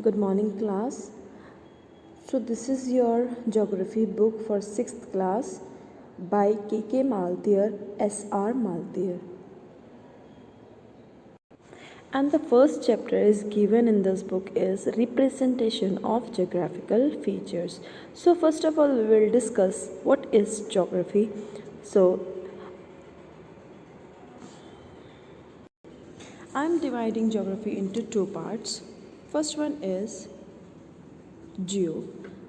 Good morning, class. So, this is your geography book for 6th class by K.K. Maltier, S.R. Maltier. And the first chapter is given in this book is representation of geographical features. So, first of all, we will discuss what is geography. So, I am dividing geography into two parts. First one is geo,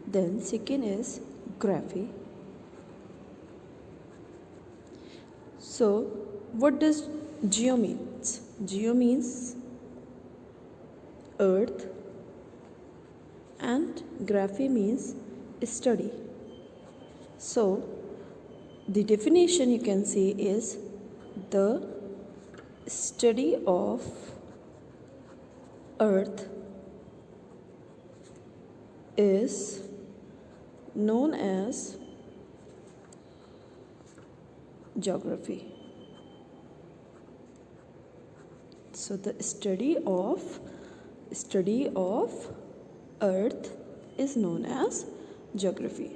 then second is graphy. So what does geo means? Geo means earth and graphy means study. So the definition you can see is the study of earth is known as geography. So the study of earth is known as geography.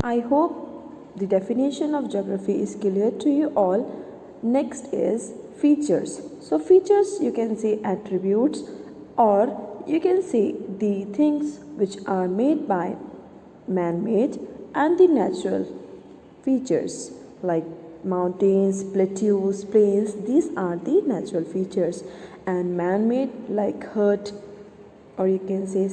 I hope the definition of geography is clear to you all. Next is features. So features, you can say attributes, or you can say the things which are made by man-made and the natural features like mountains, plateaus, plains. These are the natural features, and man-made like hut, or you can say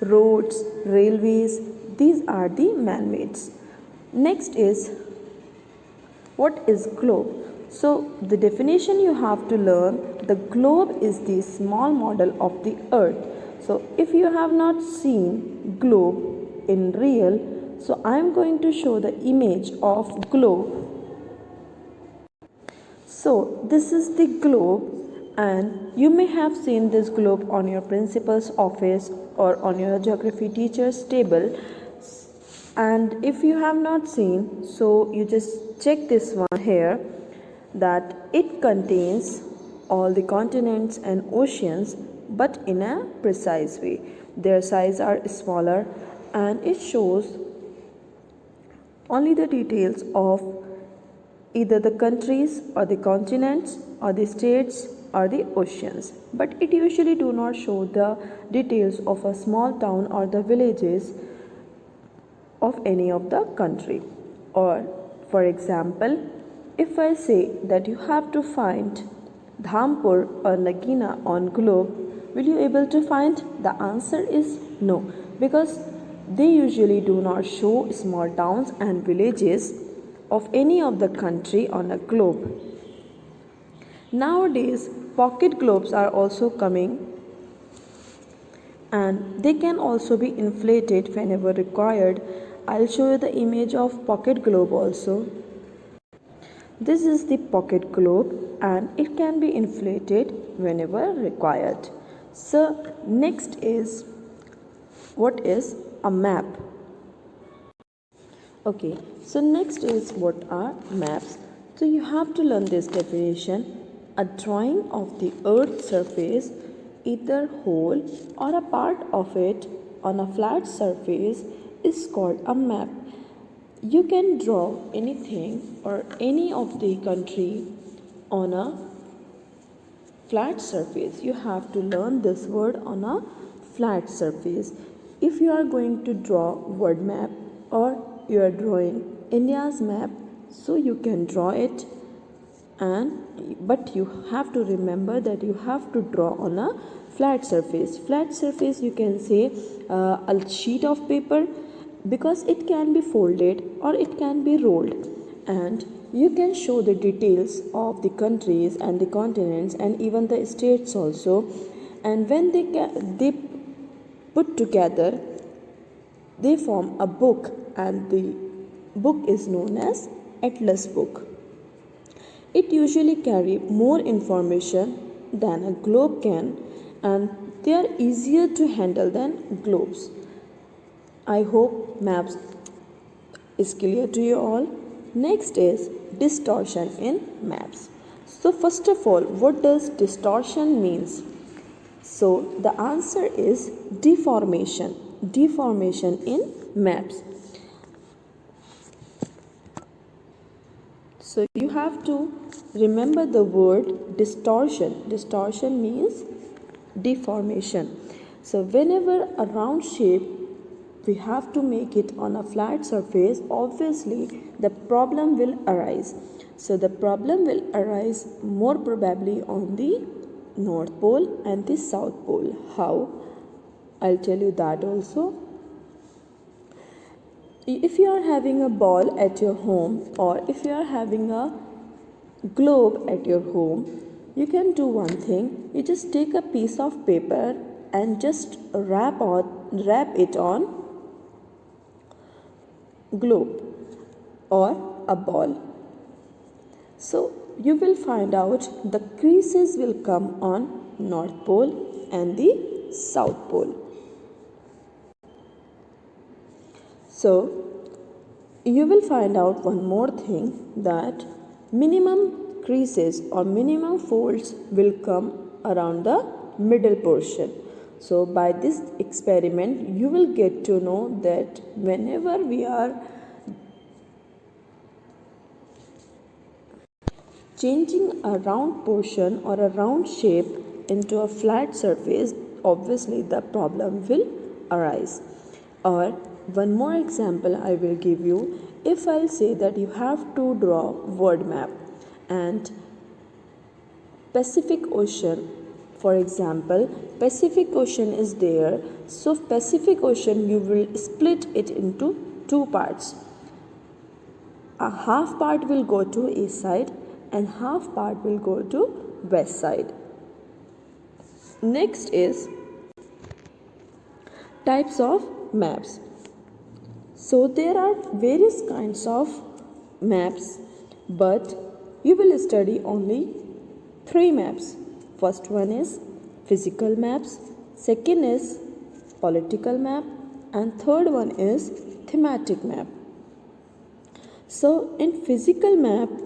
roads, railways. These are the man-mades. Next is what is globe. So the definition you have to learn, the globe is the small model of the earth. So if you have not seen globe in real, so I am going to show the image of globe. So this is the globe, and you may have seen this globe on your principal's office or on your geography teacher's table. And if you have not seen, so you just check this one here, that it contains all the continents and oceans, but in a precise way. Their size are smaller, and it shows only the details of either the countries or the continents or the states or the oceans, but it usually do not show the details of a small town or the villages of any of the country. Or for example, if I say that you have to find Dhampur or Nagina on globe, will you able to find? The answer is no, because they usually do not show small towns and villages of any of the country on a globe. Nowadays pocket globes are also coming, and they can also be inflated whenever required. I'll show you the image of pocket globe also. This is the pocket globe, and it can be inflated whenever required. So next is what is a map. Okay, so next is what are maps. So you have to learn this definition. A drawing of the earth's surface, either whole or a part of it on a flat surface, is called a map. You can draw anything or any of the country on a flat surface. You have to learn this word on a flat surface. If you are going to draw word map or you are drawing India's map, so you can draw it, but you have to remember that you have to draw on a flat surface. Flat surface, you can say a sheet of paper, because it can be folded or it can be rolled, and you can show the details of the countries and the continents and even the states also. And when they put together, they form a book, and the book is known as atlas book. It usually carry more information than a globe can, and they are easier to handle than globes. I hope maps is clear to you all. Next is distortion in maps. So first of all, what does distortion means? So the answer is deformation. Deformation in maps. So you have to remember the word distortion. Distortion means deformation. So whenever a round shape we have to make it on a flat surface, obviously the problem will arise. So the problem will arise more probably on the North Pole and the South Pole. How? I'll tell you that also. If you are having a ball at your home, or if you are having a globe at your home, you can do one thing. You just take a piece of paper and just wrap it on globe or a ball. So you will find out the creases will come on North Pole and the South Pole. So you will find out one more thing, that minimum creases or minimum folds will come around the middle portion. So by this experiment you will get to know that whenever we are changing a round portion or a round shape into a flat surface, obviously the problem will arise. Or one more example I will give you. If I'll say that you have to draw world map and Pacific Ocean, for example, Pacific Ocean is there. So Pacific Ocean, you will split it into two parts. A half part will go to east side and half part will go to west side. Next is types of maps. So there are various kinds of maps, but you will study only 3 maps. First one is physical maps, second is political map, and third one is thematic map. So in physical maps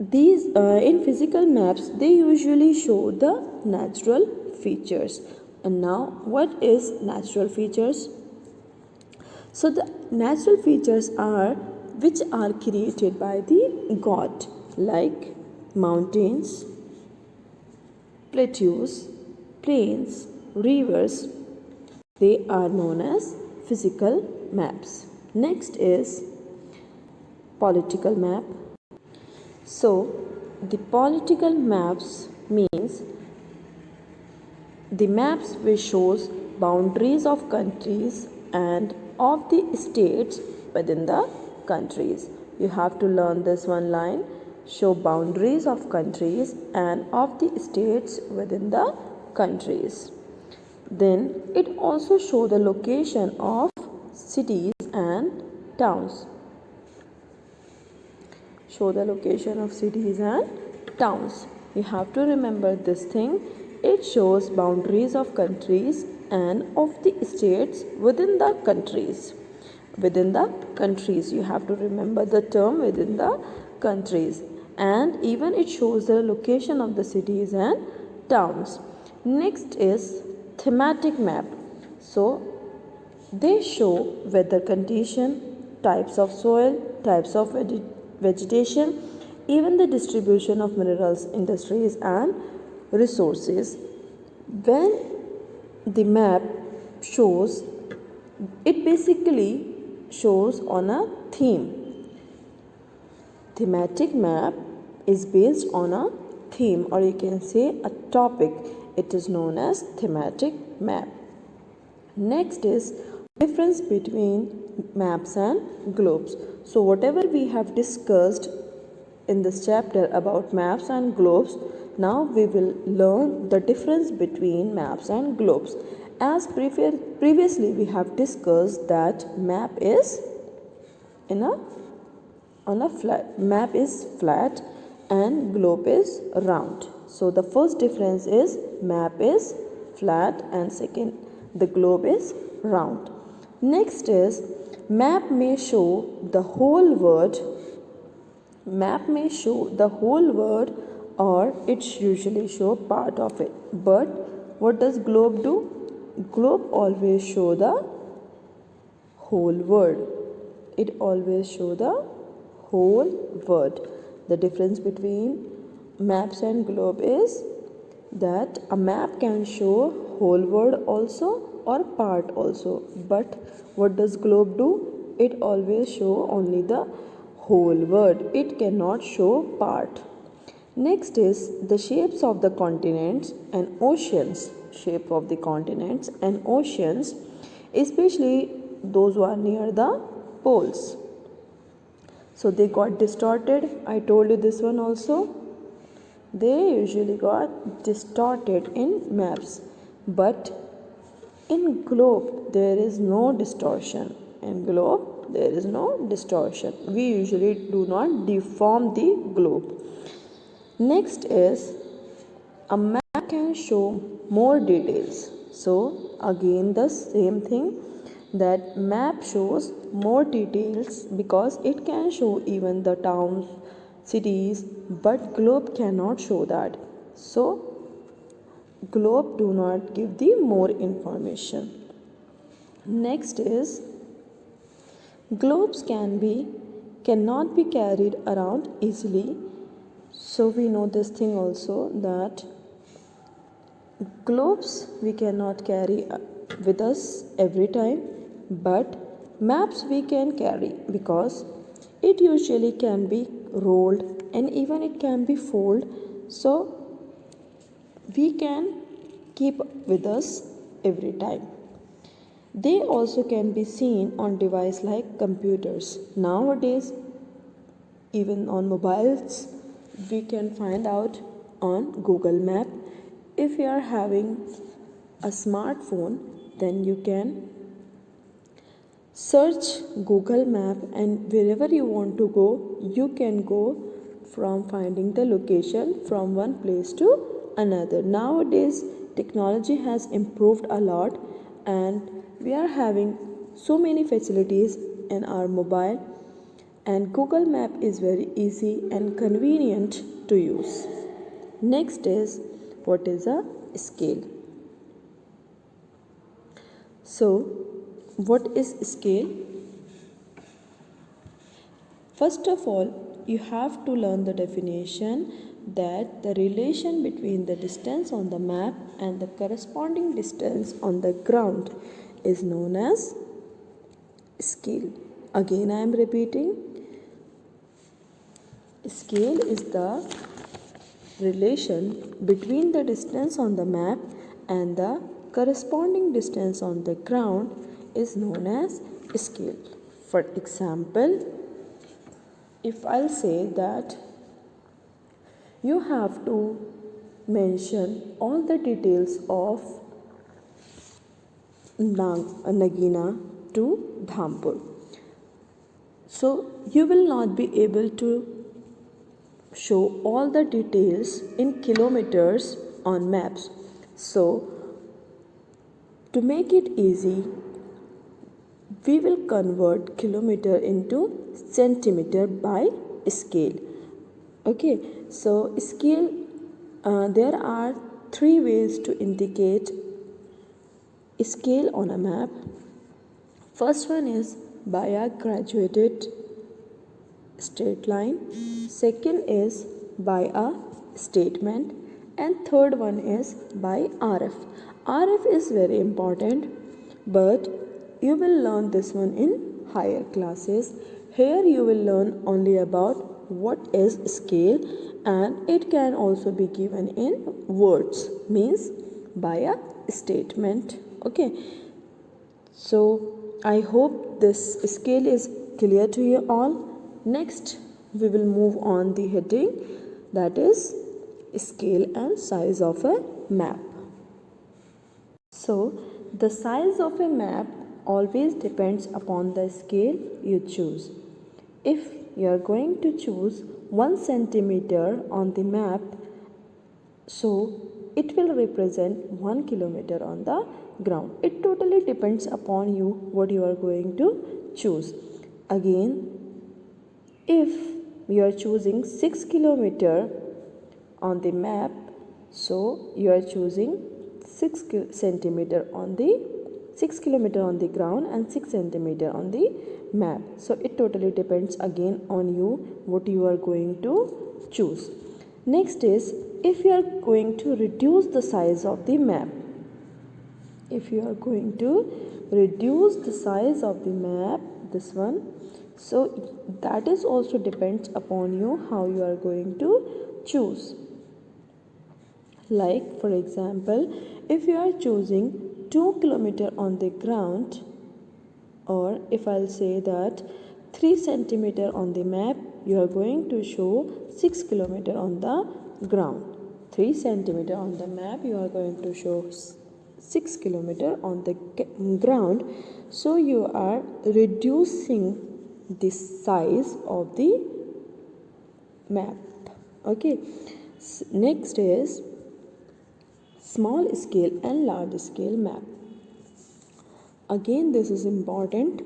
they usually show the natural features. And now what is natural features? So the natural features are which are created by the God, like mountains, plateaus, plains, rivers. They are known as physical maps. Next is political map. So the political maps means the maps which shows boundaries of countries and of the states within the countries. You have to learn this one line: show boundaries of countries and of the states within the countries. Then it also shows the location of cities and towns. Show the location of cities and towns. You have to remember this thing. It shows boundaries of countries and of the states within the countries. Within the countries, you have to remember the term within the countries. And even it shows the location of the cities and towns. Next is thematic map. So they show weather condition, types of soil, types of vegetation, even the distribution of minerals, industries and resources. When the map shows, it basically shows on a theme. Thematic map is based on a theme, or you can say a topic. It is known as thematic map. Next is difference between maps and globes. So whatever we have discussed in this chapter about maps and globes, now we will learn the difference between maps and globes. As previously we have discussed that map is map is flat and globe is round. So the first difference is map is flat and second the globe is round. Next is Map may show the whole world. Map may show the whole world, or it usually show part of it. But what does globe do? Globe always show the whole world. It always show the whole world. The difference between maps and globe is that a map can show whole world also or part also, but what does globe do? It always show only the whole world. It cannot show part. Next is the shapes of the continents and oceans. Shape of the continents and oceans, especially those who are near the poles. So they got distorted. I told you this one also. They usually got distorted in maps, but in globe there is no distortion. In globe there is no distortion. We usually do not deform the globe. Next is a map can show more details. So again the same thing, that map shows more details because it can show even the towns, cities, but globe cannot show that. So globe do not give the more information. Next is globes cannot be carried around easily. So we know this thing also, that globes we cannot carry with us every time, but maps we can carry because it usually can be rolled and even it can be folded, so we can keep with us every time. They also can be seen on devices like computers. Nowadays, even on mobiles, we can find out on Google Map. If you are having a smartphone, then you can search Google Map, and wherever you want to go, you can go from finding the location from one place to another. Nowadays, technology has improved a lot, and we are having so many facilities in our mobile, and Google Map is very easy and convenient to use. Next is, what is a scale? So, what is scale? First of all, you have to learn the definition, that the relation between the distance on the map and the corresponding distance on the ground is known as scale. Again, I am repeating. Scale is the relation between the distance on the map and the corresponding distance on the ground is known as scale. For example, if I'll say that you have to mention all the details of Nagina to Dhampur, so you will not be able to show all the details in kilometers on maps. So to make it easy, we will convert kilometer into centimeter by scale. Okay, so scale, there are three ways to indicate scale on a map. First one is by a graduated straight line, second is by a statement, and third one is by RF. RF is very important, but you will learn this one in higher classes. Here you will learn only about what is scale, and it can also be given in words, means by a statement. Okay, so I hope this scale is clear to you all. Next, we will move on the heading, that is scale and size of a map. So, the size of a map always depends upon the scale you choose. If you are going to choose 1 centimeter on the map, so it will represent 1 kilometer on the ground. It totally depends upon you what you are going to choose. Again, if you are choosing 6 kilometer on the map, so you are choosing 6 centimeter on the 6 kilometer on the ground and 6 centimeter on the map. So it totally depends again on you what you are going to choose. Next is, if you are going to reduce the size of the map, if you are going to reduce the size of the map, this one, so that is also depends upon you how you are going to choose. Like for example, if you are choosing 2 kilometer on the ground, or if I'll say that 3 centimeter on the map, you are going to show 6 kilometer on the ground. 3 centimeter on the map, you are going to show 6 kilometer on the ground. So you are reducing the size of the map. Okay. Next is small scale and large scale map. Again, this is important.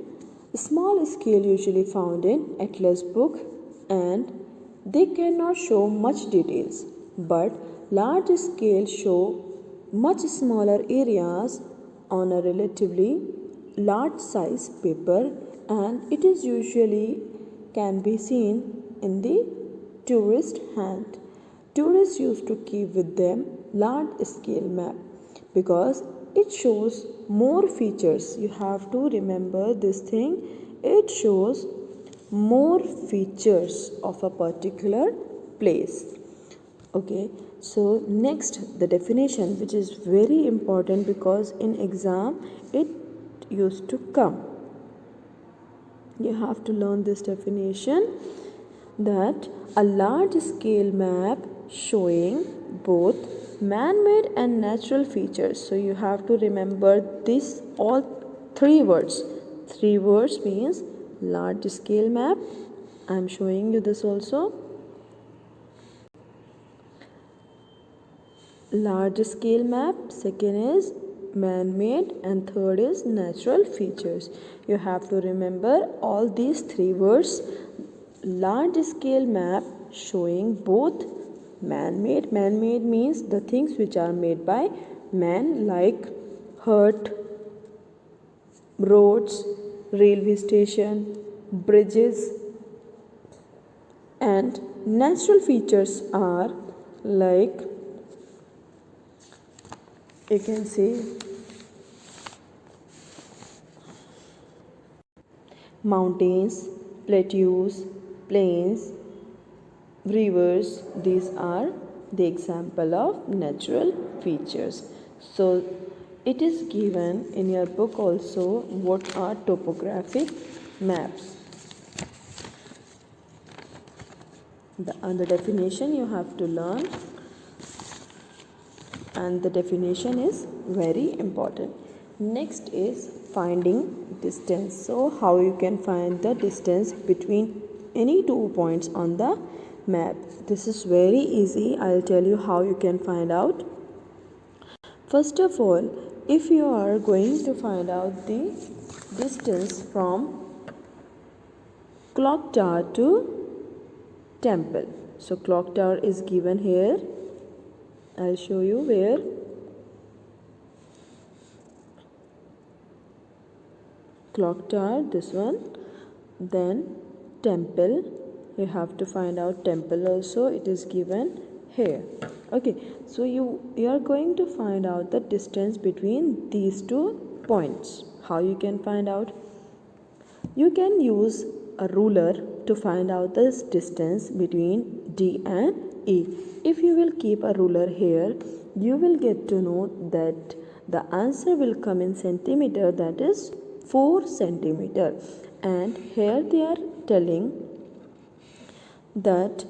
Small scale usually found in atlas book and they cannot show much details, but large scale show much smaller areas on a relatively large size paper, and it is usually can be seen in the tourist hand. Tourists used to keep with them large scale map because it shows more features. You have to remember this thing. It shows more features of a particular place. Okay, so next, the definition, which is very important because in exam it used to come. You have to learn this definition, that a large scale map showing both man-made and natural features. So you have to remember this all three words. Three words means large scale map. I am showing you this also. Large scale map, second is man-made, and third is natural features. You have to remember all these three words. Large scale map showing both man-made. Man-made means the things which are made by man, like hut, roads, railway station, bridges. And natural features are like, you can say, mountains, plateaus, plains, rivers. These are the example of natural features. So it is given in your book also what are topographic maps. The definition you have to learn, and the definition is very important. Next is finding distance. So how you can find the distance between any 2 points on the map. This is very easy. I'll tell you how you can find out. First of all, if you are going to find out the distance from clock tower to temple. So clock tower is given here. I'll show you where. Clock tower, this one. Then temple, you have to find out temple also. It is given here. Okay, so you are going to find out the distance between these 2 points. How you can find out? You can use a ruler to find out this distance between D and E. If you will keep a ruler here, you will get to know that the answer will come in centimeter, that is 4 centimeter. And here they are telling that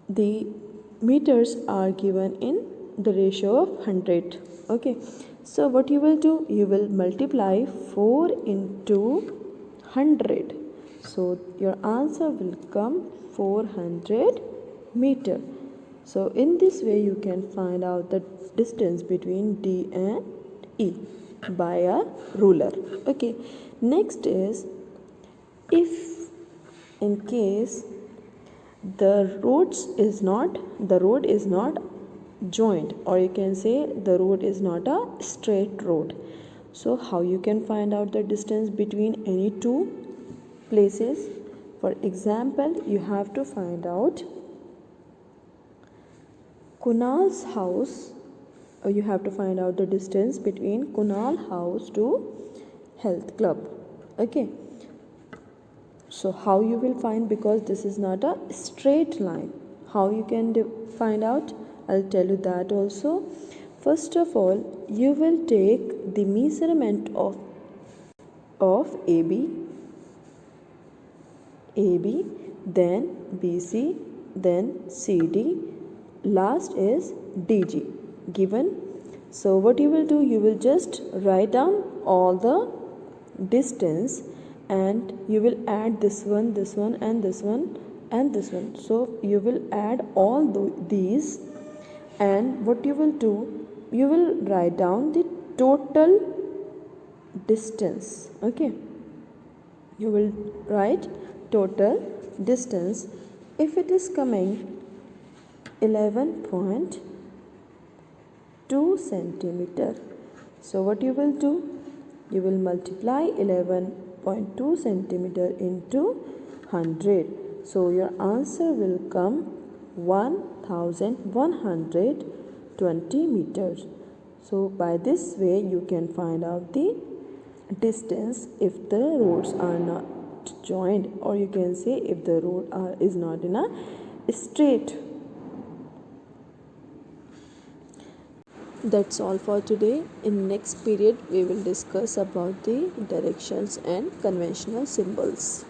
the meters are given in the ratio of 100. Okay, so what you will do, you will multiply 4 into 100. So your answer will come 400 meter. So in this way you can find out the distance between D and E by a ruler. Okay, next is If in case the road is not joined, or you can say the road is not a straight road, so how you can find out the distance between any two places? For example, you have to find out Kunal's house, or you have to find out the distance between Kunal house to health club. Okay, so how you will find, because this is not a straight line, how you can find out? I'll tell you that also. First of all, you will take the measurement of AB, then BC, then CD, last is DG given. So what you will do, you will just write down all the distance, and you will add this one and this one and this one. So you will add all these, and what you will do, you will write down the total distance. Okay, you will write total distance. If it is coming 11.2 centimeter, so what you will do, you will multiply 11.2 centimeter into 100. So your answer will come 1120 meters. So by this way you can find out the distance if the roads are not joined, or you can say if the road is not in a straight. That's all for today. In next period we will discuss about the directions and conventional symbols.